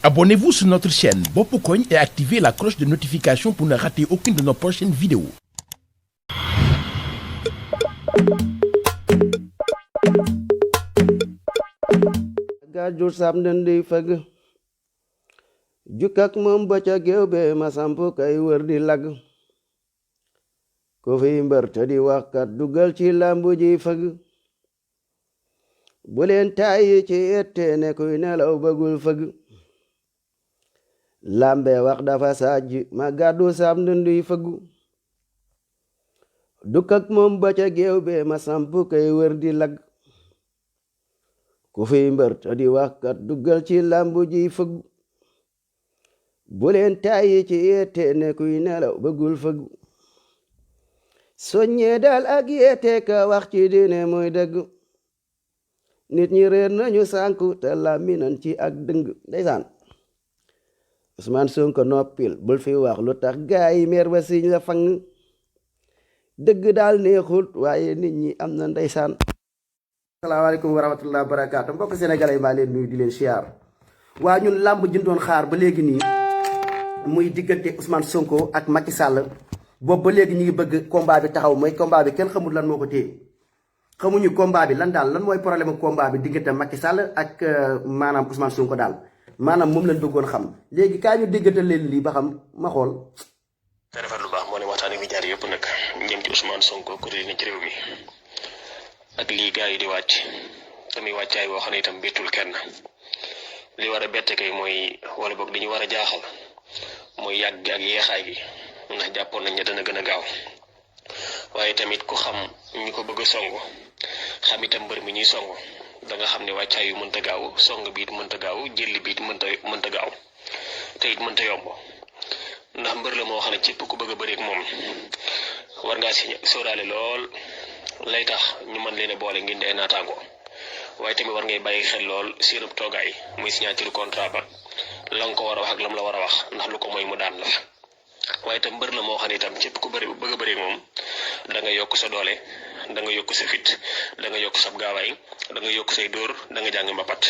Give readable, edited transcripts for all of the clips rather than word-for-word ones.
Abonnez-vous sur notre chaîne Bopp Koñ et activez la cloche de notification pour ne rater aucune de nos prochaines vidéos. Gaajur sam ndëndi fëgg jukkak moom ba ca géew be ma samp kay wër di lag ko fi mbër te di waxkat dugal ci làmbu ji fëgg bu leen tàyyi ci ette ne kuy nelaw bëggul fëgg lambe wax dafa sajj ma gàddu sam ndëndi fëggu jukkak moom ba ca géew be ma samp kay wër di lag ku fi mbër te di waxkat dugal ci làmbu ji fëggu bu leen tàyyi ci yeete ne kuy nelaw bëggul fëggu soññee daal ak yeete ka wax ci diine muy dëgg nit ñi réer nañu sànku te làmminan ci ak dëng ndeysaan Ousmane Sonko noppil bul fi wax lu tax gaay yi mer ba siñ la fang dëgg daal neexul waaye nit ñi am na ndeysaan. Asalaamaaleykum wa rahmatullahi wa barakaatu mbokk sénégalais yi maa leen nuyu di leen siyaar waa ñun làmb jëndoon xaar ba léegi nii muy diggante Ousmane Sonko ak Macky Sall boobu ba léegi ñu ngi bëgg combat bi taxaw mooy combat bi kenn xamul lan moo ko téye xamuñu combat bi lan daal lan mooy problème combat bi diggante Macky Sall ak maanaam Ousmane Sonko daal maanaam moom lañ bëggoon xam léegi kaa ñu diggante leen lii ba xam ma xool. te defar lu baax moo ne waxtaan wi jaar yëpp nag jëm ci Ousmane Sonko ko di ci réew mi. ak lii gars yi di wàcc tamit wàccaay boo xam ne itam bettul kenn li war a bette kay mooy wala boog li ñu war a jaaxal mooy yàgg gi ak yeexaay gi ndax jàppoon nañ ne dana gën a gaaw waaye tamit ku xam ñu ko bëgg a song xam itam mbër mi ñuy song da nga xam ne wàccaay yu mënta gaaw song bi it mënta gaaw jëlli bi it mënta gaaw te it mënta yomb ndax mbër la moo xam ne cépp ku bëgg a bëreek moom war ngaa si sóoraale lool lay tax ñu mën leen a boole ngeen di ay naataango waaye tamit war ngay bàyyi xel lool seenub toogaay muy signature contrat ba la nga ko war a wax ak lam la war a wax ndax lu ko mooy mu daan la waaye itam mbër la moo xam ne itam képp ku bëri bëgg a bëri moom da nga yokk sa doole da nga yokk sa fit da nga yokk sa gaawaay da nga yokk say dóor da nga jàng mbapat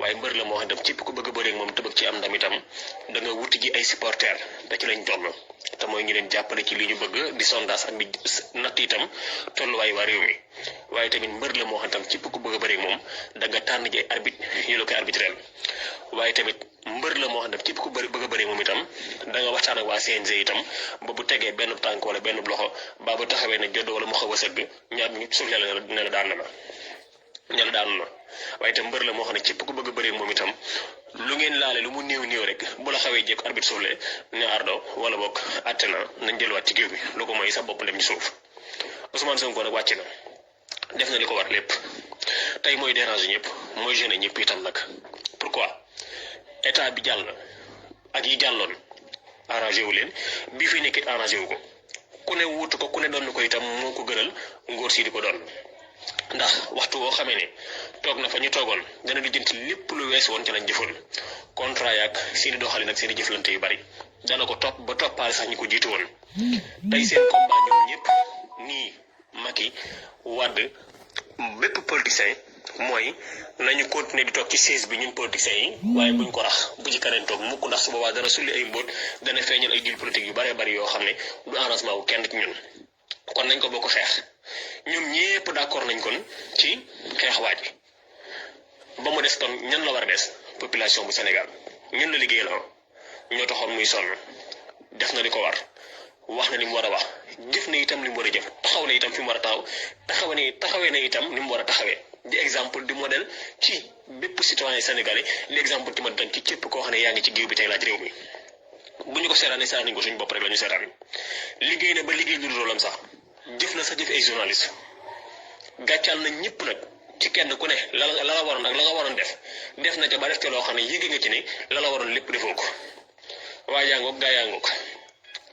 waaye mbër la moo xam ne itam képp ku bëgg a bëri moom te bëgg ci am ndam itam da nga wuti ji ay supporter te ci lañ toll te mooy ñu leen jàppale ci li ñu bëgg di sondage ak di natt itam tolluwaay waa réew mi waaye tamit mbër la moo xam tam ci ku bëgg a bëri moom da nga tànn ji ay arbitre yu la koy arbitrel waaye tamit mbër la moo xam tam ci ku bëgg a bëri moom itam da nga waxtaan ak waa CNG itam ba bu tegee benn tànk wala benn loxo ba bu taxawee ne jodd wala mu xaw a sëgg ñaar ñu suuf ne la daan na ñala daanu na waaye itam mbër la moo xam ne képp ku bëgg a bëri moom itam lu ngeen laale lu mu néew rek bu la xawee jékku arbitre suuf le ne ardo wala boog àtte na nañ jëluwaat ci géew bi lu ko mooy sa bopp dem ci suuf Ousmane Sonko nag wàcc na def na li ko war lépp tey mooy déranger ñëpp mooy gêner ñëpp itam nag pourquoi état bi jàll na ak yi jàlloon arrangé wu leen bi fi nekk arrangé wu ko ku ne wuutu ko ku ne doon ko itam moo ko gënal ngóor si di ko doon ndax waxtu woo xamee ne toog na fa ñu toogoon dana lijjanti lépp lu wees woon ci lañ jëfoon contrat yaak seeni doxalin ak seeni jëflante yu bari dana ko topp ba toppaale sax ñi ko jiitu woon tey seen combat ñoom ñëpp nii Macky Wade bépp politicien mooy nañu continuer di toog ci siège bi ñun politiciens yi waaye buñ ko rax bu ci keneen toog mukk ndax su boobaa dana sulli ay mbóot dana feeñal ay deal politique yu baree bari yoo xam ne du arrangement wu kenn ci ñun kon nañ ko bokk xeex ñoom ñépp d'accord nañ kon ci xeex waaj ba mu des kon ñan la war a des population bu Sénégal ñun la liggéey la ñoo taxoon muy sonn def na li ko war wax na li mu war a wax jëf na itam li mu war a jëf taxaw na itam fi mu war a taxaw taxawee na itam ni mu war a taxawee di exemple di modèle ci bépp citoyen sénégalais li exemple ci ma dañ ci képp koo xam ne yaa ngi ci géew bi tey laaj réew mi bu ñu ko seetaanee seetaan nañ ko suñu bopp rek la ñu seetaan liggéey na ba liggéey lu dul sax jëf na sax jëf ay journaliste gàccal na ñëpp nag ci kenn ku ne la waroon ak la nga waroon def na ca ba def ca loo xam ne yéege nga ci ne la waroon lépp defoo ko waaye yaa ngoog gaa yaa ngoog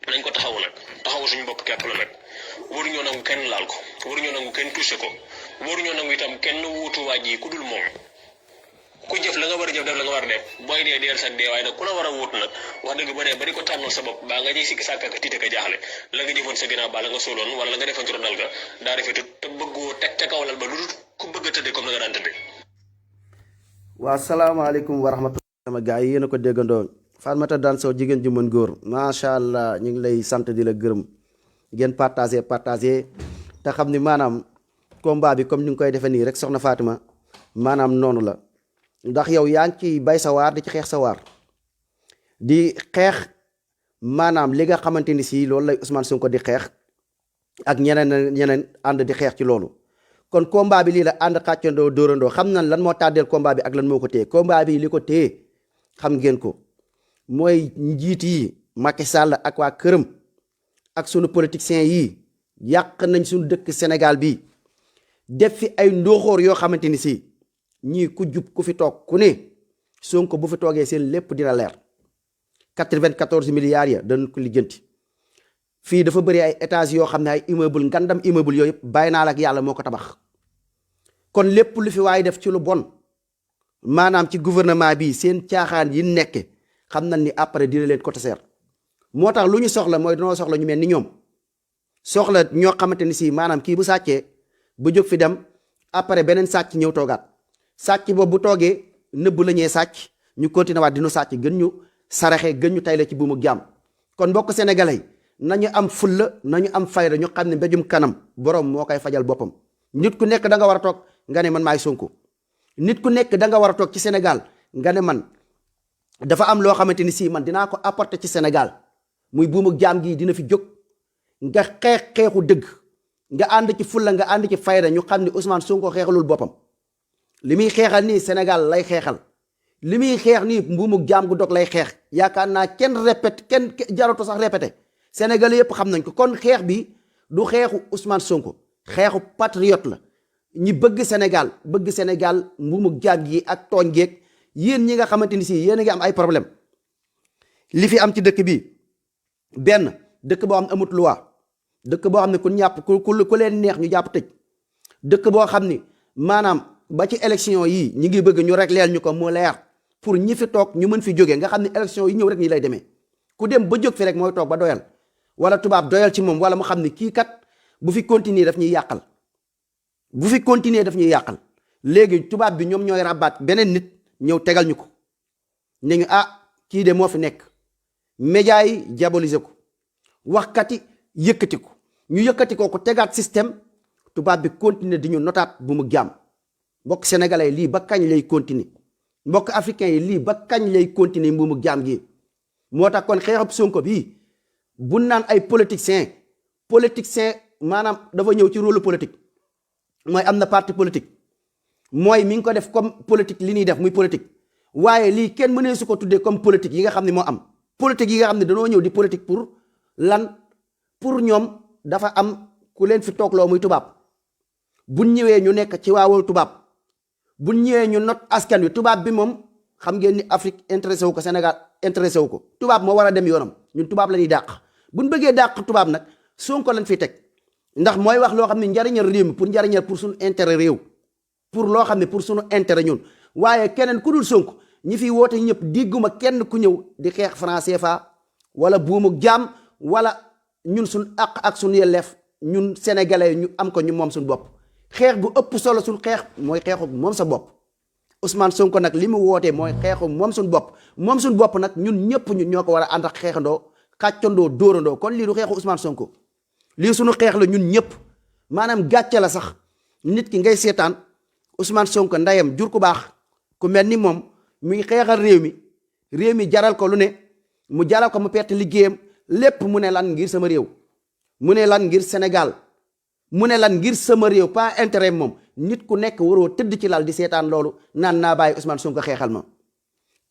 nañ ko taxawu nag taxawu suñu bopp képp la nag waruñoo nangu kenn laal ko waruñoo nangu kenn touché ko waruñoo nangu itam kenn wuutu waaj yi ku dul moom ku jëf la nga war a jëf def la nga war a def booy dee deel sax dee waaye nag ku la war a wuutu nag wax dëgg ba dee ba di ko tànnal sa bopp baa nga jëy sikki sàkk ak tiite ka jaaxle la nga jëfoon sa ginnaaw ba la nga sóoloon wala la nga defoon ci ronal ga daa rafetut te bëggoo teg ca kaw lal ba lu dul ku bëgg a tëddee comme na nga daan tëddee. waa salaamaaleykum wa rahmatulah. sama gars yi yéen a ko déggandoo Fatmata Danso jigéen ju mën góor macha allah ñu ngi lay sant di la gërëm ngeen partagé te xam ni maanaam combat bi comme ni nga koy defee nii rek soxna Fatima maanaam noonu la ndax yow yaa ngi ciy bay sa waar di ci xeex sa waar di xeex maanaam li nga xamante ni si loolu lay Ousmane Sonko di xeex ak ñeneen ànd di xeex ci loolu kon combat bi lii la ànd xàccandoo dóorandoo xam na lan moo tàddeel combat bi ak lan moo ko téye combat bi li ko téye xam ngeen ko mooy njiit yi Macky Sall ak waa këram ak sunu politiciens yi yàq nañ suñu dëkk Sénégal bi def fi ay ndóoxóor yoo xamante ni si ñii ku jub ku fi toog ku ne Sonko bu fi toogee seen lépp dina leer 94 milliards ya dañ ko lijjanti fii dafa bëri ay étages yoo xam ne ay immeuble ngandam immeuble yooyu yëpp bàyyi naa la ak yàlla moo ko tabax kon lépp lu fi waaye def ci lu bon maanaam ci gouvernement bi seen caaxaan yi nekke xam nañ ni après dina leen côté seer moo tax lu ñu soxla mooy dañoo soxla ñu mel ni ñoom soxla ñoo xamante ni si maanaam kii bu sàccee bu jóg fi dem après beneen sàcc ñëw toogaat sàcc boobu bu toogee nëbb la ñee sàcc ñu continué waat dinu sàcc gën ñu saraxe gën ñu tayle ci buumu jàmm kon mbokk sénégalais nañu am fulla nañu am fayda ñu xam ne mbéjum kanam borom moo koy fajal boppam nit ku nekk da nga war a toog nga ne man maay Sonko nit ku nekk da nga war a toog ci Sénégal nga ne man dafa am loo xamante ni si man dinaa ko apporter ci Sénégal muy buumu jaam gi dina fi jóg nga xeexu dëgg nga ànd ci fulla nga ànd ci fayda ñu xam ne Ousmane Sonko xeexalul boppam li muy xeexal nii Sénégal lay xeexal li muy xeex nii mbuumu jaam gu dog lay xeex yaakaar naa kenn jaratu sax répété Sénégalais yëpp xam nañ ko kon xeex bi du xeexu Ousmane Sonko xeexu patriote la ñi bëgg Sénégal mbuumu jaam gi ak tooñ geeg yéen ñi nga xamante ni si yéen a ngi am ay problème li fi am ci dëkk bi benn dëkk boo xam ne amut loi dëkk boo xam ne ku ñàpp ku leen neex ñu jàpp tëj dëkk boo xam ni maanaam ba ci élection yii ñi ngi bëgg ñu rek leel ñu ko mu leer pour ñi fi toog ñu mën fi jógee nga xam ne élection yi ñëw rek ñi lay demee ku dem ba jóg fi rek mooy toog ba doyal wala tubaab doyal ci moom wala mu xam ne kii kat bu fi continuer daf ñuy yàqal léegi tubaab bi ñoom ñooy rabaat beneen nit ñëw tegal ñu ko ne ñu kii de moo fi nekk média yi diaboliser ko waxkat yi yëkkati ko ñu yëkkati ko tegaat système tubaab bi continuer di ñu notaat bu mu jaam mbokk sénégalais lii ba kañ lay continuer mbokk africain yi lii ba kañ lay continuer bu mu jaam gi moo tax kon xeexub Sonko bii bu naan ay politicien maanaam dafa ñëw ci rôle politique mooy am na parti politique mooy mi ngi ko def comme politique li ñuy def muy politique waaye lii kenn mënee su ko tuddee comme politique yi nga xam ne moo am politique yi nga xam ne dañoo ñëw di politique pour lan pour ñoom dafa am ku leen fi toogloo muy tubaab buñ ñëwee ñu nekk ci waawal tubaab buñ ñëwee ñu not askan wi tubaab bi moom xam ngeen ni Afrique intéressé wu ko Sénégal intéressé wu ko tubaab moo war a dem yoonam ñun tubaab la ñuy dàq buñ bëggee dàq tubaab nag Sonko lañ fiy teg ndax mooy wax loo xam ne njariñal réew mi pour suñu intérêt réew pour loo xam ne pour suñu intérêt ñun waaye keneen ku dul Sonko ñi fi woote ñëpp digguma kenn ku ñëw di xeex franc CFA wala buumu jaam wala ñun suñ àq ak suñu yelleef ñun sénégalais ñu am ko ñu moom suñu bopp xeex bu ëpp solo suñu xeex mooy xeexu moom sa bopp Ousmane Sonko nag li mu wootee mooy xeexu moom suñu bopp nag ñun ñëpp ñun ñoo ko war a ànd ak xeexandoo xàccandoo dóorandoo kon lii du xeexu Ousmane Sonko lii suñu xeex la ñun ñëpp maanaam gàcce la sax nit ki ngay seetaan Ousmane Sonko ndeyam jur ku baax ku mel ni moom muy xeexal réew mi jaral ko lu ne mu jaral ko mu perte liggéeyam lépp mu ne lan ngir sama réew mu ne lan ngir Sénégal mu ne lan ngir sama réew pas intérêt moom nit ku nekk waroo tëdd ci lal di seetaan loolu naan naa bàyyi Ousmane Sonko xeexal ma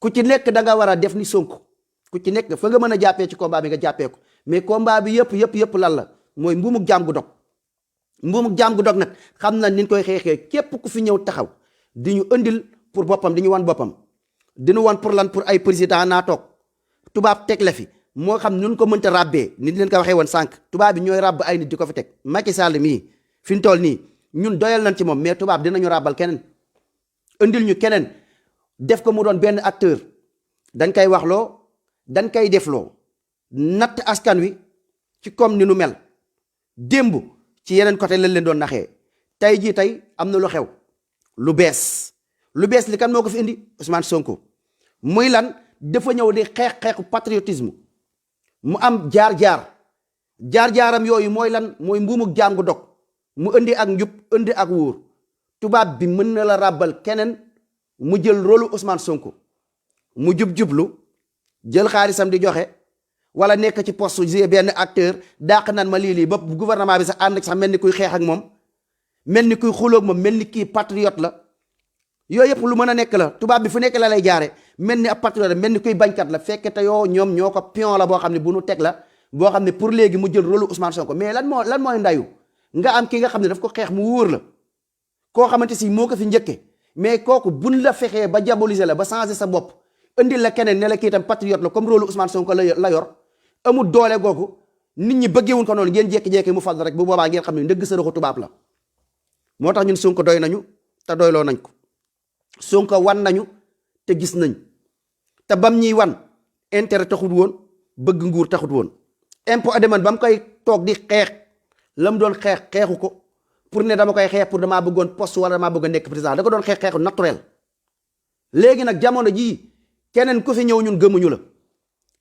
ku ci nekk da nga war a def ni Sonko ku ci nekk fa nga mën a jàppee ci combat bi nga jàppee ko mais combat bi yëpp lan la mooy mbuumuk jaam gu dog nag xam na ni ñu koy xeexee képp ku fi ñëw taxaw di ñu indil pour boppam di ñu wan boppam di ñu wan pour lan pour ay président naa toog tubaab teg la fi moo xam nun ko mënta ràbbee nit leen ko waxee woon sànq tubaab bi ñooy ràbb ay nit di ko fi teg Macky Sall mii fi ñu toll nii ñun doyal nañ ci moom mais tubaab dinañu ràbbal keneen indil ñu keneen def ko mu doon benn acteur dañ koy waxloo dañ koy defloo natt askan wi ci comme ni nu mel démb ci yeneen côté lañ leen doon naxee tey am na lu xew lu bees li kan moo ko fi indi Ousmane Sonko muy lan dafa ñëw di xeexu patriotisme mu am jaar-jaaram yooyu mooy lan mooy mbuumuk jaam gu dog mu indi ak njub indi ak wóor tubaab bi mën na la ràbbal keneen mu jël rôlu Ousmane Sonko mu jub-jublu jël xaalisam di joxe wala nekk ci poste g benn acteur dàq nan ma lii ba gouvernement bi sax ànd sax mel ni kuy xeex ak moom mel ni kuy xuloog moom mel ni kii patriote la yooyu yëpp lu mën a nekk la tubaab bi fu nekk la lay jaare mel ni ab patriote mel ni kuy bañkat la fekk te yoo ñoom ñoo ko pion la boo xam ne bu nu teg la boo xam ne pour léegi mu jël rôle Ousmane Sonko mais lan mooy ndayu nga am ki nga xam ne daf ko xeex mu wóor la koo xamante si moo ko fi njëkke mais kooku buñ la fexee ba diaboliser la ba changer sa bopp indil la keneen ne la kii itam patriote la comme rôle Ousmane Sonko la yor amul doole googu nit ñi bëggeewuñ ko noonu ngeen jékki-jékki mu fal rek bu boobaa ngeen xam ne ndëgg sërëxu tubaab la moo tax ñun Sonko doy nañu te doyloo nañ ko Sonko wan nañu te gis nañ te bam ñuy wan intérêt taxut woon bëgg nguur taxut woon impôt ademan ba mu koy toog di xeex la mu doon xeexu ko pour ne dama koy xeex pour damaa bëggoon poste wala damaa bëgg a nekk président da ko doon xeexu naturel léegi nag jamono jii keneen ku fi ñëw ñun gëmuñu la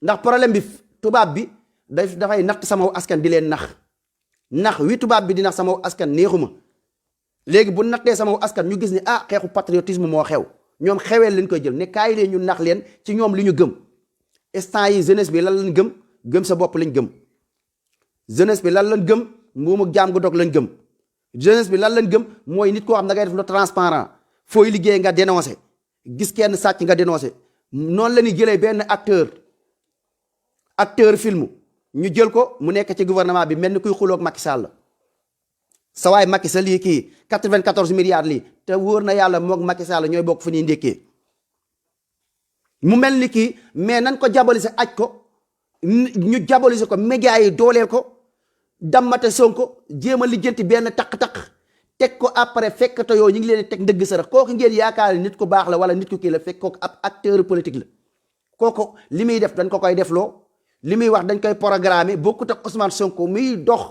ndax problème bi tubaab bi dafay natt sama askan di leen nax wi tubaab bi di nax sama askan neexuma léegi bu nattee sama askan ñu gis ne xeexu patriotisme moo xew ñoom xeweel lañ koy jël ne kaay leen ñu nax leen ci ñoom li ñu gëm instant yi jeunesse bi lan lañ gëm sa bopp lañ gëm jeunesse bi lan lañ gëm mbuumu jaam gu dog lañ gëm jeunesse bi lan lañ gëm mooy nit koo xam da ngay def lu transparent fooy liggéey nga dénoncé gis kenn sàcc nga dénoncé noonu la ñuy jëlee benn acteur film ñu jël ko mu nekk ci gouvernement bi mel ni kuy xuloog Macky Sall sa waay Macky Sall lii kii 94 milliards lii te wóor na yàlla moog Macky Sall ñooy bokk fu ñuy ndékkee mu mel ni kii mais nan ko diaboliser aj ko ñu diaboliser ko médias yi dooleel ko dammate Sonko jéem a lijjanti benn taq-taq teg ko après fekk te yoo ñu ngi leen teg ndëgg sërëx kooku ngeen yaakaar nit ku baax la wala nit ku kii la fekk kooku ab acteur politique la kooku li muy def dañ ko koy defloo li muy wax dañ koy programmer bokkut ak Ousmane Sonko muy dox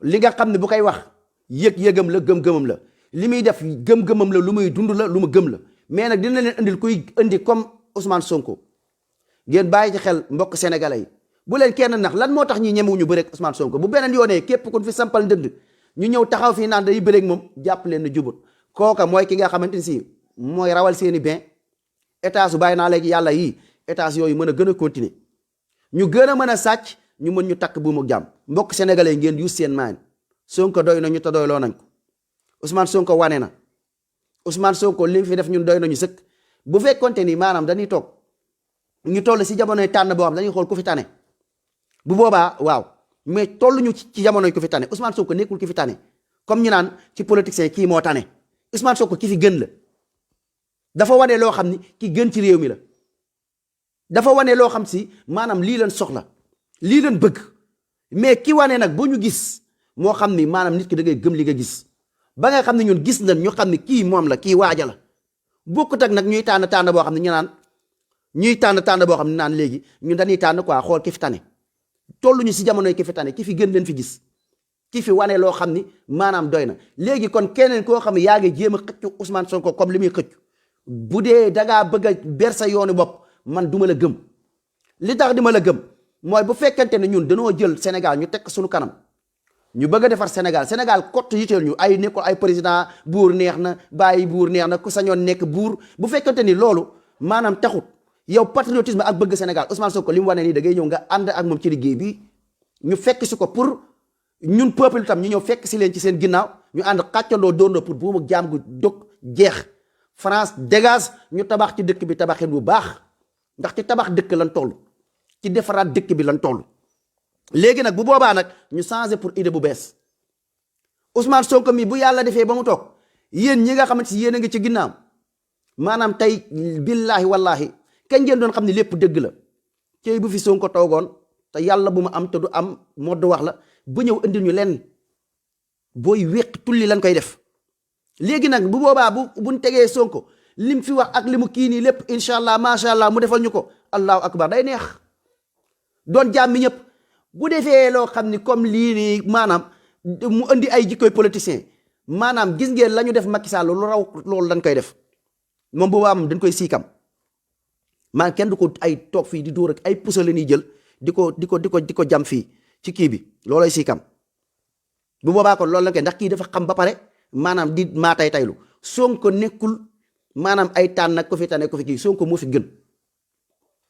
li nga xam ne bu koy wax yëg-yëgam la gëm-gëmam la li muy def gëm-gëmam la lu muy dund la lu mu gëm la mais nag dina leen indil kuy indi comme Ousmane Sonko ngeen bàyyi ci xel mbokk sénégalais yi bu leen kenn nax lan moo tax ñi ñemewuñu bëreeg Ousmane Sonko bu beneen yoonee képp kun fi sampal ndënd ñu ñëw taxaw fii naan day bëreeg moom jàpp leen na jubut kooka mooy ki nga xamante ni si mooy rawal seeni bien état su bàyyi naa léegi yàlla yii état yooyu mën a gën a continuer ñu gën a mën a sàcc ñu mën ñu takk buumu jàmm mbokk sénégalais ngeen yu seen maan Sonko doy nañu te doyloo nañ ko Ousmane Sonko wane na Ousmane Sonko li fi def ñun doy nañu sëkk bu fekkonte ni maanaam dañuy toog ñu toll si jamonoy tànn boo xam dañuy xool ku fi tane bu boobaa waaw mais tolluñu ci jamonoy ku fi tane Ousmane Sonko nekkul ki fi tane comme ñu naan ci politiciens kii moo tane Ousmane Sonko ki fi gën la dafa wane loo xam ni ki gën ci réew mi la dafa wane loo xam si maanaam lii leen soxla lii leen bëgg mais ki wane nag bu ñu gis moo xam ni maanaam nit ki da ngay gëm li nga gis ba nga xam ne ñun gis nañ ñu xam ne kii moom la kii waaja la bokkut ak nag ñuy tànn boo xam ne ñu naan ñuy tànn boo xam ne naan léegi ñun dañuy tànn quoi xool ki fi tane tolluñu si jamonoy ki fi tane ki fi gën leen fi gis ki fi wane loo xam ni maanaam doy na léegi kon keneen koo xam ne yaa ngi jéem a xëccu Ousmane Sonko comme li muy xëccu bu dee dangaa bëgg a ber sa yoonu bopp man duma la gëm li tax di ma la gëm mooy bu fekkente ne ñun dañoo jël Sénégal ñu teg suñu kanam ñu bëgg a defar Sénégal kott yiteel ñu ay nekkul ay président buur neex na bàyyi buur neex na ku sañoon nekk buur bu fekkente ni loolu maanaam taxut yow patriotisme ak bëgg Sénégal Ousmane Sonko li mu wane nii da ngay ñëw nga ànd ak moom ci liggéey bi ñu fekk si ko pour ñun peuple tam ñu ñëw fekk si leen ci seen ginnaaw ñu ànd xàccandoo doondoo pour buumu jaam gu dog jeex France dégage ñu tabax ci dëkk bi tabaxin bu baax ndax ci tabax dëkk lan toll ci defaraat dëkk bi lan toll léegi nag bu boobaa nag ñu changé pour idée bu bees Ousmane Sonko mi bu yàlla defee ba mu toog yéen ñi nga xamante si yéen a ngi ci ginnaaw maanaam tey billaahi wallaahi kañ ngeen doon xam ne lépp dëgg la tey bu fi Sonko toogoon te yàlla bu mu am te du am modd wax la bu ñëw indil ñu lenn booy wéq tulli lan koy def léegi nag bu boobaa buñ tegee Sonko lim fi wax ak li mu kii nii lépp incha allah macha allah mu defal ñu ko allahu akbar day neex doon jàmmi ñëpp bu defee loo xam ni comme lii nii maanaam mu indi ay jikkoy politicien maanaam gis ngeen la ñu def Macky Sall lu raw loolu dañ koy def moom boobaa moom dañ koy siikam maa kenn du ko ay toog fii di dóor ak ay pusa la ñuy jël di ko jam fii ci kii bi loolay siikam bu boobaa kon loolu la koy ndax kii dafa xam ba pare maanaam di maa tay taylu Sonko nekkul maanaam ay tànn nag ko fi tane ko fi kii Sonko moo fi gën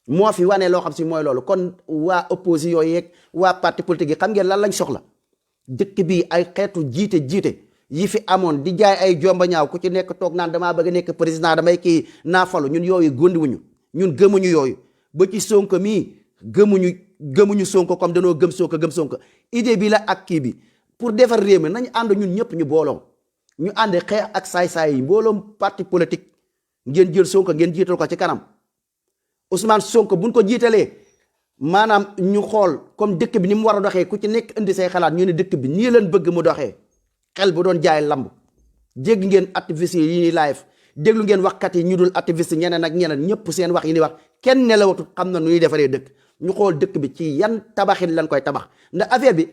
moo fi wane loo xam si mooy loolu kon waa opposition yeeg waa parti politique yi xam ngeen lan lañ soxla dëkk bi ay xeetu jiite yi fi amoon di jaay ay jomba ñaaw ku ci nekk toog naan damaa bëgg a nekk président damay kii naa falu ñun yooyu góndiwuñu ñun gëmuñu yooyu ba ci Sonko mii gëmuñu Sonko comme danoo gëm Sonko idée bi la ak kii bi pour defar réew mi nañu ànd ñun ñëpp ñu booloo ñu ànd xeex ak saay-saay yi mbooloom parti politique ngeen jël Sonko ngeen jiital ko ci kanam Ousmane Sonko buñ ko jiitalee maanaam ñu xool comme dëkk bi ni mu war a doxee ku ci nekk indi say xalaat ñu ne dëkk bi nii leen bëgg mu doxee xel bu doon jaay lamb dégg ngeen activiste yi ñuy live déglu ngeen waxkat yi ñu dul activiste ñeneen ak ñeneen ñëpp seen wax yi ni wax kenn nelawatu xam na nu ñuy defaree dëkk ñu xool dëkk bi ci yan tabaxin lañ koy tabax ndax affaire bi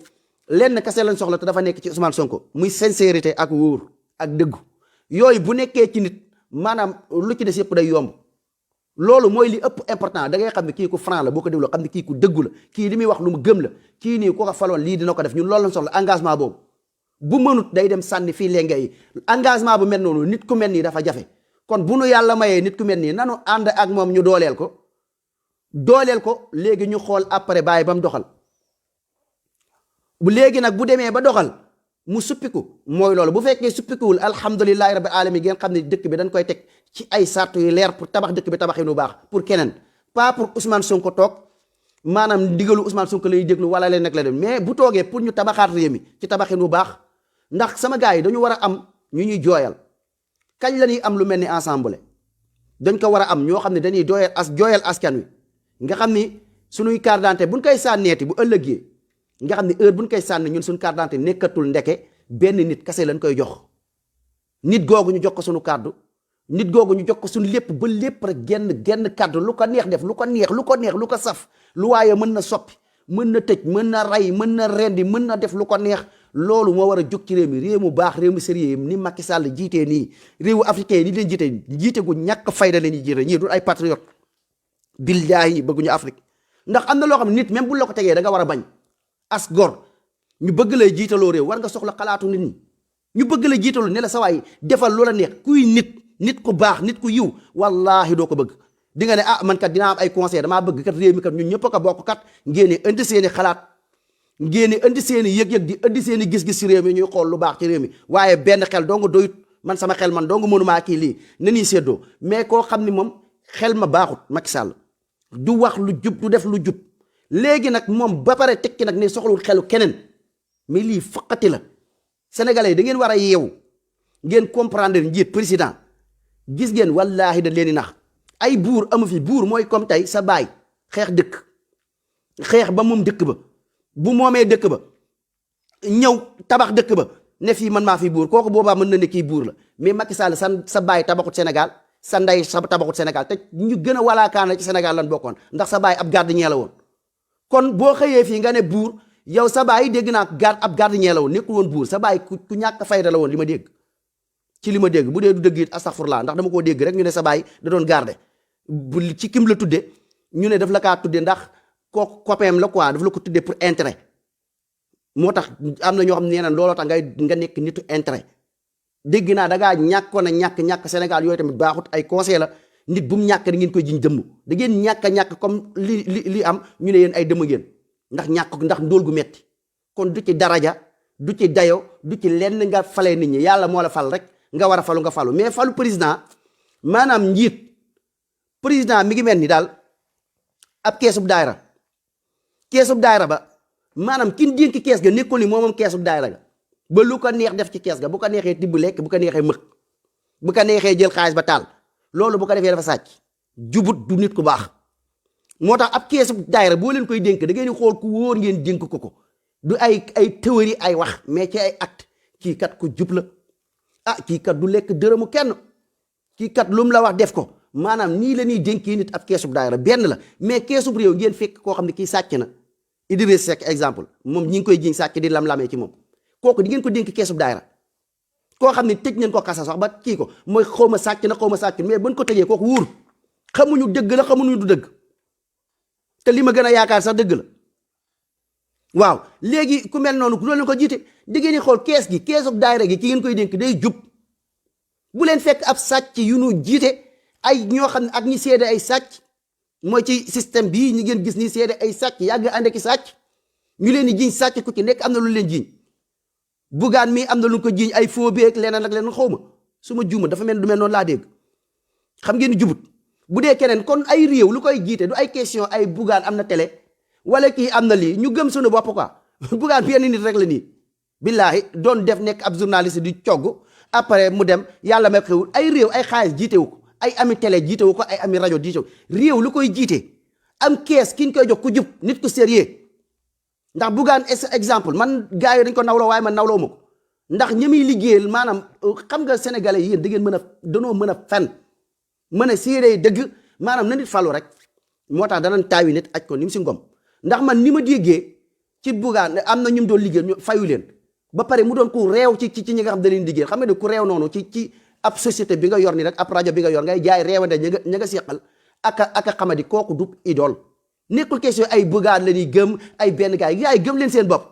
lenn kese lañ soxla te dafa nekk ci Ousmane Sonko muy sincérité ak wóor ak dëggu yooyu bu nekkee ci nit maanaam lu ci des yëpp day yomb loolu mooy li ëpp important da ngay xam ne kii ku franc la boo ko dégloo xam ne kii ku dëggu la kii li muy wax lu mu gëm la kii nii ku ko faloon lii dina ko def ñun loolu lañ soxla engagement boobu bu mënut day dem sànni fii lenge yi engagement bu mel noonu nit ku mel nii dafa jafe kon bu nu yàlla mayee nit ku mel nii nanu ànd ak moom ñu dooleel ko léegi ñu xool après bàyyi ba mu doxal bu léegi nag bu demee ba doxal mu suppiku mooy loolu bu fekkee suppikuwul alhamdulilahi rabbil alamin ngeen xam ne dëkk bi dañ koy teg ci ay sart yu leer pour tabax dëkk bi tabaxee nu baax pour keneen pas pour Ousmane Sonko toog maanaam ndigalu Ousmane Sonko lay déglu wala leen nag la dem mais bu toogee pour ñu tabaxaat réew mi ci tabaxee nu baax ndax sama gars yi dañu war a am ñu ñuy jooyal kañ la ñuy am lu mel ni ensemble dañ ko war a am ñoo xam ne dañuy jooyal askan wi nga xam ni suñuy carte d'identité buñ koy sànneeti bu ëllëgee nga xam ne heure buñ koy sànni ñun suñu carte d'identité nekkatul ndeke benn nit kase lañ koy jox nit googu ñu jox ko suñu kàddu nit googu ñu jox ko suñu lépp ba lépp rek genn kàddu lu ko neex def lu ko neex lu ko saf lu waaye mën na soppi mën na tëj mën na rey mën na rendi mën na def lu ko neex loolu moo war a jóg ci réew mi réew mu baax réew mu sérieux ni Macky Sall jiitee nii réewu africain yi ni leen jiite gu ñàkk fayda leen ñuy jiite ñii dul ay patriote billaahi bëgguñu Afrique ndax am na loo xam ne nit même bu la ko tegee da nga war a bañ as gor ñu bëgg lay jiitaloo réew war nga soxla xalaatu nit ñi ñu bëgg lay jiitaloo ne la sa waay defal loola neex kuy nit ku baax nit ku yiw wallaahi doo ko bëgg di nga ne man kat dinaa am ay conseil damaa bëgg kat réew mi kat ñun ñëpp a ko bokk kat ngeen indi seeni xalaat ngeen indi seeni yëg-yëg di indi seeni gis-gis ci réew mi ñuy xool lu baax ci réew mi waaye benn xel dong doyut man sama xel man dong mënumaa kii lii na ñuy séddoo mais koo xam ni moom xel ma baaxut Macky Sall du wax lu jub du def lu jub léegi nag moom ba pare tekki nag ne soxlul xelu keneen mais lii faqati la sénégalais yi da ngeen war a yeewu ngeen comprendre njiit président gis ngeen wallaahi da leen di nax ay buur amu fi buur mooy comme tey sa baay xeex ba moom dëkk ba bu moomee dëkk ba ñëw tabax dëkk ba ne fii man maa fi buur kooku boobaa mën na ne kii buur la mais Macky Sall sa baay tabaxut Sénégal sa ndey sa tabaxut Sénégal te ñu gën a walaakaana ci Sénégal lan bokkoon ndax sa baay ab gardien la woon kon boo xëyee fii nga ne buur yow sa baay dégg naa ab gardien la woon nekkul woon buur sa baay ku ñàkk fayda la woon li ma dégg ci li ma dégg bu dee du dëgg it astaghfirullah ndax dama koo dégg rek ñu ne sa baay da doon garde bu ci kim la tudde ñu ne daf la kaa tudde ndax kooku copain la quoi daf la ko tudde pour intérêt moo tax am na ñoo xam ne nee na looloo tax nga nekk nitu intérêt dégg naa da ngaa ñàkkoon a ñàkk Sénégal yooyu tamit baaxut ay conseil la nit bu mu ñàkk da ngeen koy jiñ dëmm da ngeen ñàkk comme li am ñu ne yéen ay dëmm ngeen ndax ndóol gu metti kon du ci daraja du ci dayo du ci lenn nga falee nit ñi yàlla moo la fal rek nga war a falu nga falu mais falu président maanaam njiit président mi ngi mel ni daal ab keesub daayra ba maanaam kin dénk kees ga nekkul ni moom keesub daayra ga ba lu ko neex def ci kees ga bu ko neexee tibb lekk bu ko neexee mëq bu ko neexee jël xaalis ba taal loolu bu ko defee dafa sàcc jubut du nit ku baax moo tax ab keesub daayra boo leen koy dénk da ngeen di xool ku wóor ngeen dénk ko du ay théorie ay wax mais ci ay acte kii kat ku jub la kii kat du lekk dërëmu kenn kii kat lu mu la wax def ko maanaam nii la ñuy dénkee nit ab keesub daayra benn la mais keesub réew ngeen fekk koo xam ne kii sàcc na Idriss Seck exemple moom ñi ngi koy jiñ sàcc di lam-lamee ci moom kooku di ngeen ko dénk keesub daayra koo xam ne tëj ngeen ko kasa sax ba kii ko mooy xaw ma sàcc na xaw ma sàcc mais buñ ko tëjee kooku wóor xamuñu dëgg la xamuñu du dëgg te li ma gën a yaakaar sax dëgg la waaw léegi ku mel noonu loolu ko jiite di ngeen di xool kees gi keesu daayira gi ki ngeen koy dénk day jub bu leen fekk ab sàcc yu nu jiite ay ñoo xam ne ak ñi seede ay sàcc mooy ci système bii ñi ngeen gis ni seede ay sàcc yàgg ànd ki sàcc ñu leen di jiiñ sàcc ku ci nekk am na lu leen jiiñ bugaan mi am na lu ko jiiñ ay faux beeg leneen ak leneen xaw ma su ma juuma dafa mel du mel noonu laa dégg xam ngeen ni jubut bu dee keneen kon ay réew lu koy jiite du ay question ay bugaan am na télé wala kii am na lii ñu gëm suñu bopp quoi bugaan benn nit rek la nii billaahi doon def nekk ab journaliste di cogg après mu dem yàlla may xewul ay réew ay xaalis jiitewu ko ay ami télé jiitewu ko ay ami rajo jiitewu réew lu koy jiite am kees ki ñu koy jox ku jub nit ku sérieux ndax bugaan exemple man gars yi dañ ko nawloo waaye man nawloo ma ko ndax ñi muy liggéeyal maanaam xam nga sénégalais yi yéen da ngeen mën a danoo mën a fen mën a séeréer dëgg maanaam na nit falu rek moo tax danañ taawi nit aj ko ni mu si ngom ndax man ni ma déggee ci bugaan am na ñu doon liggéey ñu fayu leen ba pare mu doon ku réew ci ñi nga xam da leen liggéey xam nga ne ku réew noonu ci ab société bi nga yor ni rek ab rajo bi nga yor ngay jaay réewande ña nga seqal aka xamadi kooku du idole nekkul question ay bugaan la ñuy gëm ay benn gars yi gëm leen seen bopp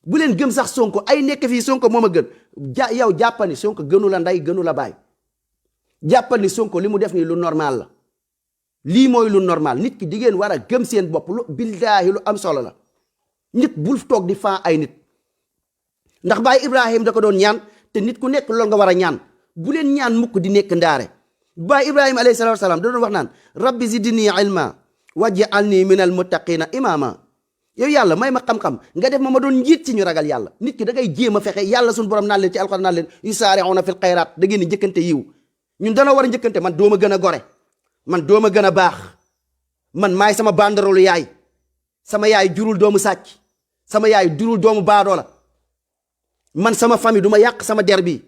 bu leen gëm sax sonko ay nekk fii sonko moom a gën yow jàppani sonko gënu la ndey gënu la baay jàppani sonko li mu def nii lu normal la lii mooy lu normal nit ki di ngeen war a gëm seen bopp lu billaahi lu am solo la nit bul toog di faa ay nit ndax baay Ibrahim da ko doon ñaan te nit ku nekk loolu nga war a ñaan bu leen ñaan mukk di nekk ndaare baay Ibrahima alayhi salaatu wasalaam da doon wax naan rabbi zidni ilma waj'alni minal muttaqina imama yow yàlla may ma xam-xam nga def ma doon njiit ci ñu ragal yàlla nit ki da ngay jéem a fexe yàlla suñu borom naan leen ci alxuraan naan leen yusaari'una fil xayraat da ngeen di njëkkante yiw ñun dana war a njëkkante man dooma gën a gore man dooma gën a baax man maay sama bandarolu yaay sama yaay jurul doomu sàcc sama yaay jurul doomu baadoola man sama famille du ma yàq sama der bi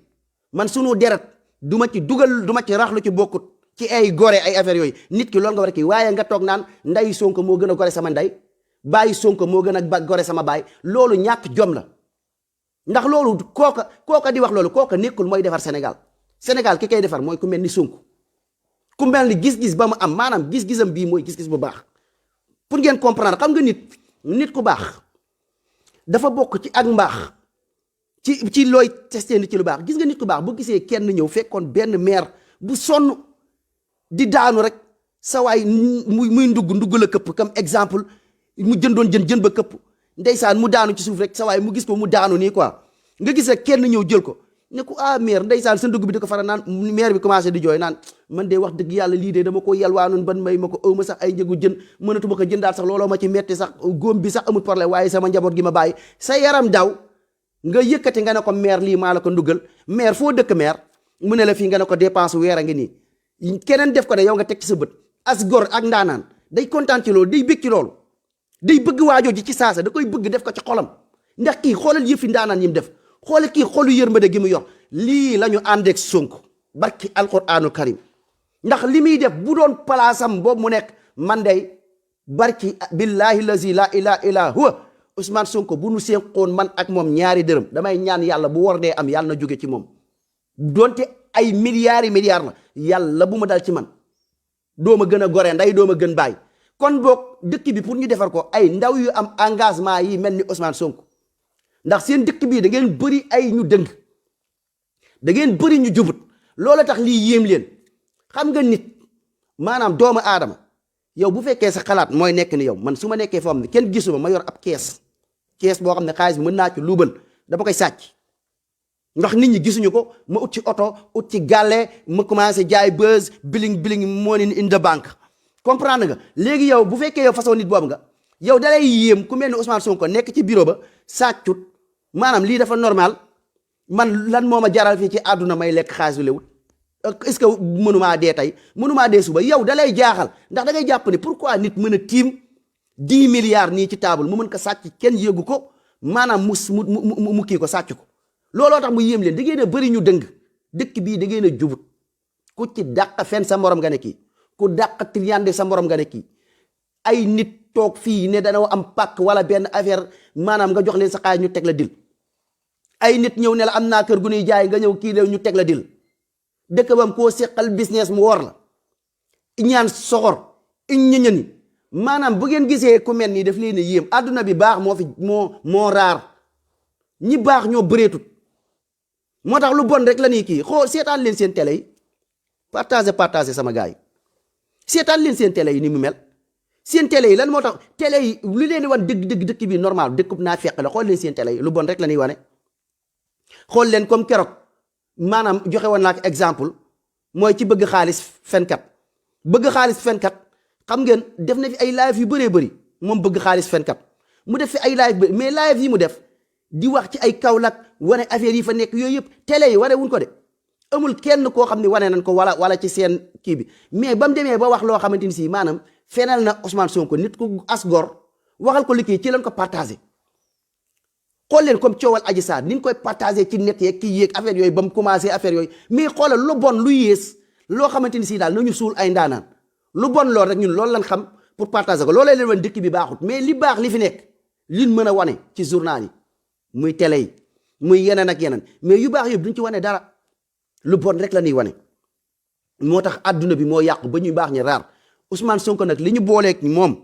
man sunu deret du ma ci dugal du ma ci raxlu ci bokkut ci ay gore ay affaire yooyu nit ki loolu nga war a kii waaye nga toog naan nday sonko moo gën a gore sama nday bàyyi sonko moo gën a gore sama baay loolu ñàkk jom la ndax loolu kooka di wax loolu kooka nekkul mooy defar Sénégal ki koy defar mooy ku mel ni sonko ku mel ni gis-gis ba mu am maanaam gis-gisam bii mooy gis-gis bu baax pour ngeen comprendre xam nga nit ku baax dafa bokk ci ak mbaax ci looy testé nit ci lu baax gis nga nit ku baax bu gisee kenn ñëw fekkoon benn maire bu sonn di daanu rek sa waay muy ndugg la këpp comme exemple mu jëndoon jën ba këpp ndeysaan mu daanu ci suuf rek sa waay mu gis ko mu daanu nii quoi nga gis rek kenn ñëw jël ko ne ko maire ndeysaan sa ndugg bi di ko fara naan maire bi commencé di jooy naan man de wax dëgg yàlla lii de dama ko yelwaanoon ban may ma ko ëw ma sax ay njëgu jën mënatuma ko jëndaat sax looloo ma ci metti sax góom bi sax amul problème waaye sama njaboot gi ma bàyyi sa yaram daw nga yëkkati nga ne ko maire lii maa la ko ndugal maire foo dëkk maire mu ne la fii nga ne ko dépense weer a ngi nii keneen def ko ne yow nga teg ci sa bët as gor ak ndaanaan day kontaan ci loolu day bëgg ci loolu day bëgg waajoo ji ci saasa da koy bëgg def ko ci xolam ndax kii xoolal yëfi ndaanaan yi mu def xoolal kii xolu yërmande gi mu yor lii la ñu àndeek Sonko barki alquraanu karim ndax li muy def bu doon palaasam boobu mu nekk man day barki billahi lazi la ilaha illa huwa Ousmane Sonko bu nu séqoon man ak moom ñaari dërëm damay ñaan yàlla bu war dee am yàlla na jóge ci moom donte ay milliards la yàlla bu ma dal ci man dooma gën a gore nday dooma gën baay kon boog dëkk bi pour ñu defar ko ay ndaw yu am engagement yi mel ni Ousmane Sonko ndax seen dëkk bii da ngeen bëri ay ñu dëng da ngeen bëri ñu jubut loola tax lii yéem leen xam nga nit maanaam doomu aadama yow bu fekkee sa xalaat mooy nekk ni yow man su ma nekkee foo xam ne kenn gisuma ma yor ab kees boo xam ne xaalis bi mën naa ci luubal dama koy sàcc ndax nit ñi gisuñu ko ma ut ci oto ut ci gàlle ma commencé jaay buzz biling money in the bank comprendre nga léegi yow bu fekkee yow façon nit boobu nga yow dalay yéem ku mel ni Ousmane Sonko nekk ci bureau ba sàccut maanaam lii dafa normal man lan moo ma jaral fii ci àdduna may lekk xaalis bi lewut est-ce que mënumaa dee tey mënumaa dee suba yow dalay jaaxal ndax da ngay jàpp ne pourquoi nit mën a tiim 10 milliards nii ci table mu mën ko sàcc kenn yëgu ko maanaam mu kii ko sàcc ko looloo tax mu yéem leen da ngeen a bëri ñu dëng dëkk bii da ngeen a jubut ku ci dàq fen sa morom nga ne kii ku dàq triande sa morom nga ne kii ay nit toog fii ne dana am pàkk wala benn affaire maanaam nga jox leen sa xaalis ñu teg la dil ay nit ñëw ne la am naa kër gu ñuy jaay nga ñëw kii la ñu teg la dil dëkk bam koo seqal business mu wor la ñaan soxor ñëñëni maanaam bu ngeen gisee ku mel nii daf leen a yéem àdduna bi baax moo raar ñi baax ñoo bëreetut moo tax lu bon rek la ñuy kii seetaan leen seen télé yi partagé sama gars yi seetaan leen seen télé yi ni mu mel seen télé yi lan moo tax télé yi lu leen di wan dëkk bi normal dëkk naa fekk la xool leen seen télé yi lu bon rek la ñuy wane xool leen comme keroog maanaam joxe woon naa ko exemple mooy ci bëgg xaalis fenkat xam ngeen def na fi ay live yu bëree bëri moom bëgg xaalis fenkat mu def fi ay live mais live yi mu def di wax ci ay Kaolack wane affaire yi fa nekk yooyu yëpp télé yi wane wuñ ko de amul kenn koo xam ne wane nañ ko wala ci seen kii bi mais ba mu demee ba wax loo xamante ni si maanaam fenal na Ousmane Sonko nit ku as gor waxal ko liggéey ci lañ ko partagé xool leen comme coowal Adji Sarr ni ñu koy partagé ci net yeeg kii yeeg affaire yooyu ba mu commencé affaire yooyu mais xoolal lu bon lu yées loo xamante ni si daal nañu suul ay ndaanaan lu bon lool rek ñun loolu lañ xam pour partager ko loolee leen wan dëkk bi baaxut mais li baax li fi nekk liñ mën a wane ci journal yi muy télé yi muy yeneen ak yeneen mais yu baax yëpp duñ ci wane dara lu bon rek la ñuy wane moo tax adduna bi moo yàqu ba ñuy baax ñi raar Ousmane Sonko nag li ñu booleeg moom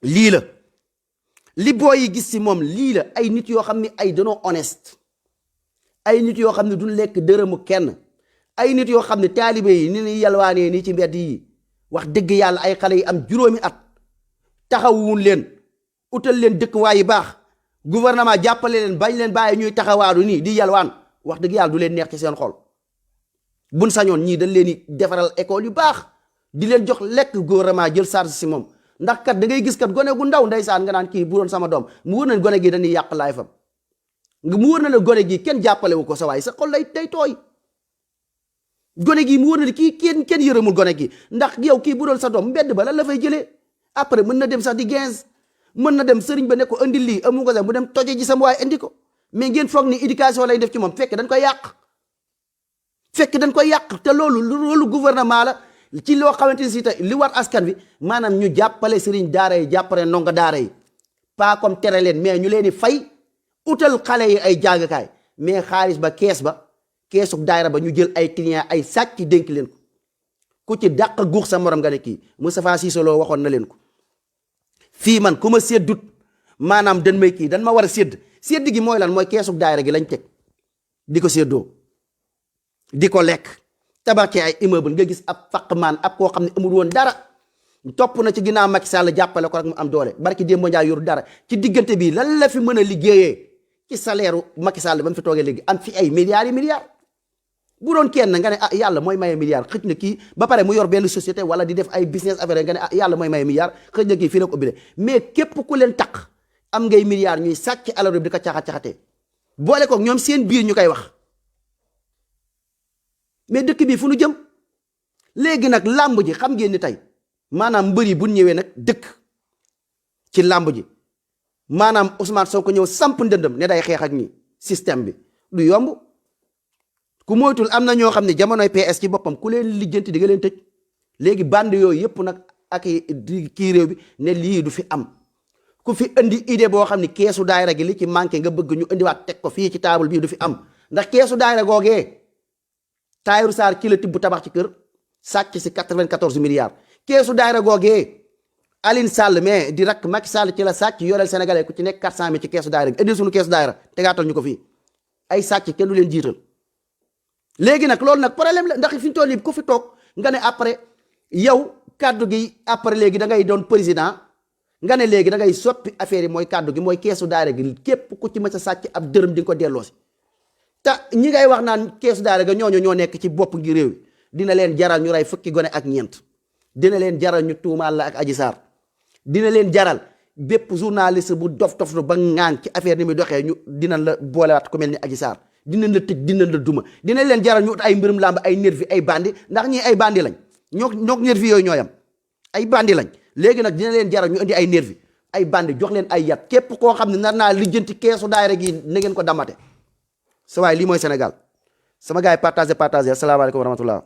lii la li booy yi gis ci moom lii la ay nit yoo xam ne ay danoo honeste ay nit yoo xam ne duñ lekk dërëmu kenn ay nit yoo xam ne taalibe yi ni ñuy yalwaanee nii ci mbedd yi wax dëgg yàlla ay xale yi am juróomi at taxawuwun leen utal leen dëkkuwaay yu baax gouvernement jàppale leen bañ leen bàyyi ñuy taxawaadu nii di yalwaan wax dëgg yàlla du leen neex ci seen xol buñ sañoon ñii dañ leen di defaral école yu baax di leen jox lekk gouvernement jël charge si moom ndax kat da ngay gis kat gone gu ndaw ndeysaan nga naan kii bu doon sama doom mu wër na gone gi dañuy yàq laay fam mu wër na la gone gi kenn jàppale wu ko sa waay sa xol day tooy gone gi mu wër na kii kenn yërëmul gone gi ndax yow kii bu doon sa doom mbedd ba lan la fay jëlee après mën na dem sax di 15 mën na dem sëriñ ba ne ko indi lii amu ko sax mu dem toje ji sama waay indi ko mais ngeen foog ni éducation lay def ci moom fekk dañ koy yàq te loolu gouvernement la ci loo xamante ni si tey li war askan bi maanaam ñu jàppale sëriñ daara yi jàppale ndongo daara yi pas comme tere leen mais ñu leen di fay utal xale yi ay jàngkaay mais xaalis ba keesuk daayira ba ñu jël ay client ay sàcc dénk leen ko ku ci dàq guux sa morom nga ne kii Moustapha Cissé Lo waxoon na leen ko fii man ku ma séddut maanaam dañ may kii dañ ma war a sédd gi mooy lan mooy keesuk daayira gi lañ teg di ko séddoo di ko lekk tabax ci ay immeuble nga gis ab faqmaan ab koo xam ne amul woon dara topp na ci ginnaaw Macky Sall jàppale ko rek mu am doole barki Demba Ndiaye yoru dara ci diggante bi lan la fi mën a liggéeyee ci salaire Macky Sall ba mu fi toogee léegi am fi ay milliards yi milliards bu doon kenn nga ne yàlla mooy maye milliards xëj na kii ba pare mu yor benn société wala di def ay business affaire nga ne yàlla mooy maye milliards xëj na kii fii la ko ubbile mais képp ku leen taq am ngay milliards ñuy sàcc alal bi di ko caxat-caxatee boole ko ñoom seen biir ñu koy wax mais dëkk bi fu nu jëm léegi nag làmb ji xam ngeen ni tey maanaam mbër yi bu ñëwee nag dëkk ci làmb ji maanaam Ousmane Sonko ñëw samp ndëndëm ne day xeex ak ñi système bi du yomb ku moytul am na ñoo xam ne jamonoy PS ci boppam ku leen lijjanti di nga leen tëj léegi bande yooyu yëpp nag ak kii réew bi ne lii du fi am ku fi indi idée boo xam ne keesu daayira gi li ci manqué nga bëgg ñu indiwaat teg ko fii ci table bii du fi am ndax keesu daayira googee Tahirou Sarr ki la tibb tabax ci kër sàcc si 94 milliards keesu daayira googee Aline Sall mais di rakk Macky Sall ci la sàcc yoreel sénégalais ku ci nekk 400 000 ci keesu daayira gi indi suñu keesu daayira tegaatal ñu ko fii ay sàcc kenn du leen jiital léegi nag loolu nag problème la ndax fi ñu toll nii ku fi toog nga ne après yow kaddu gi après léegi da ngay doon président nga ne léegi da ngay soppi affaire yi mooy kaddu gi mooy keesu daayira gi képp ku ci mës a sàcc ab dërëm di nga ko delloosi te ñi ngay wax naan keesu daayira ga ñooñu ñoo nekk ci bopp ngi réew dina leen jaral ñu rey fukki gone ak ñeent dina leen jaral ñu tuumaal la ak Adji Sarr dina leen jaral bépp journaliste bu dof ba ŋaan ci affaire ni muy doxee ñu dinañ la boolewaat ku mel ni Adji Sarr dinañ la tëj dinañ la duma dina leen jaral ñu ut ay mbirum làmb ay nervi ay bandi ndax ñii ay bandi lañ ñoo nervi yooyu ñooyam ay bandi lañ léegi nag dina leen jaral ñu indi ay nervi ay bandi jox leen ay yat képp koo xam ne nar naa lijjanti keesu daayira gi na ngeen ko damate sa waay lii mooy Sénégal sama gars yi partagé asalaamaaleykum wa rahmatullah